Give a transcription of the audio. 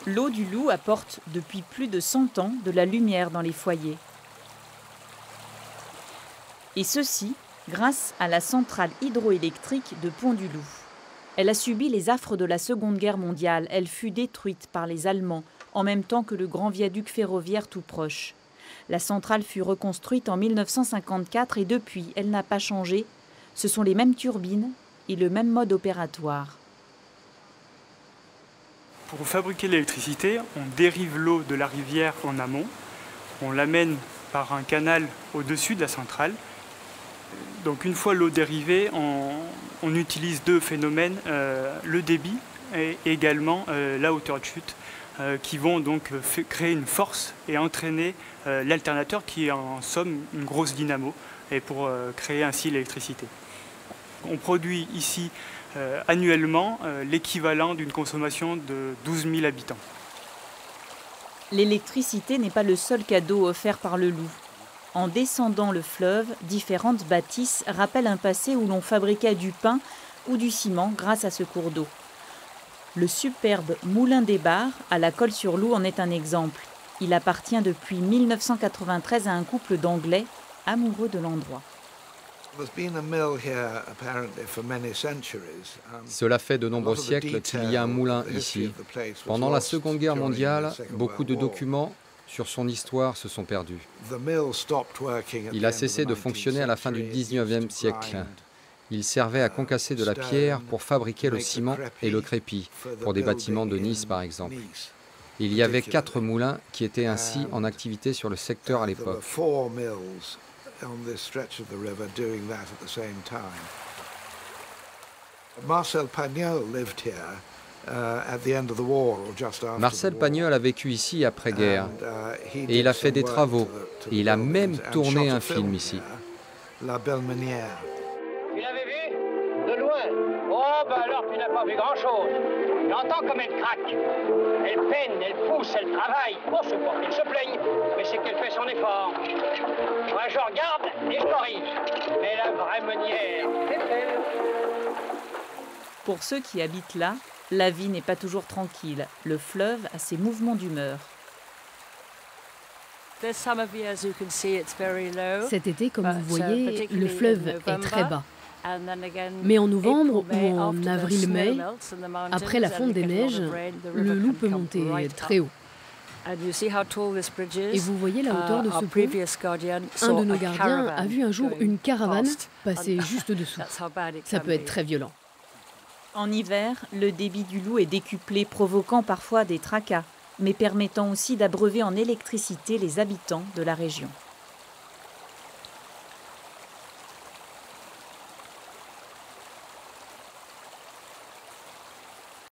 L'eau du Loup apporte depuis plus de 100 ans de la lumière dans les foyers. Et ceci grâce à la centrale hydroélectrique de Pont-du-Loup. Elle a subi les affres de la Seconde Guerre mondiale. Elle fut détruite par les Allemands en même temps que le grand viaduc ferroviaire tout proche. La centrale fut reconstruite en 1954 et depuis, elle n'a pas changé. Ce sont les mêmes turbines et le même mode opératoire. Pour fabriquer l'électricité, on dérive l'eau de la rivière en amont, on l'amène par un canal au-dessus de la centrale. Donc une fois l'eau dérivée, on utilise deux phénomènes, le débit et également la hauteur de chute, qui vont donc créer une force et entraîner l'alternateur qui est en somme une grosse dynamo et pour créer ainsi l'électricité. On produit ici annuellement l'équivalent d'une consommation de 12 000 habitants. L'électricité n'est pas le seul cadeau offert par le Loup. En descendant le fleuve, différentes bâtisses rappellent un passé où l'on fabriquait du pain ou du ciment grâce à ce cours d'eau. Le superbe Moulin des Bars à la Colle-sur-Loup en est un exemple. Il appartient depuis 1993 à un couple d'Anglais amoureux de l'endroit. Cela fait de nombreux siècles qu'il y a un moulin ici. Pendant la Seconde Guerre mondiale, beaucoup de documents sur son histoire se sont perdus. Il a cessé de fonctionner à la fin du XIXe siècle. Il servait à concasser de la pierre pour fabriquer le ciment et le crépi, pour des bâtiments de Nice par exemple. Il y avait 4 moulins qui étaient ainsi en activité sur le secteur à l'époque. Marcel Pagnol a vécu ici après-guerre et il a fait des travaux. Et il a même tourné un film ici. Tu l'avais vu? De loin? Oh, ben alors tu n'as pas vu grand-chose. J'entends comme elle craque. Elle peine, elle pousse, elle travaille. Bon, c'est pas qu'elle se plaigne, mais c'est qu'elle fait son effort. Moi, je regarde et je corrige. Mais la vraie meunière, c'est elle. Pour ceux qui habitent là, la vie n'est pas toujours tranquille. Le fleuve a ses mouvements d'humeur. Cet été, comme vous voyez, le fleuve est très bas. Mais en novembre ou en avril-mai, après la fonte des neiges, le Loup peut monter très haut. Et vous voyez la hauteur de ce pont? Un de nos gardiens a vu un jour une caravane passer juste dessous. Ça peut être très violent. En hiver, le débit du Loup est décuplé, provoquant parfois des tracas, mais permettant aussi d'abreuver en électricité les habitants de la région.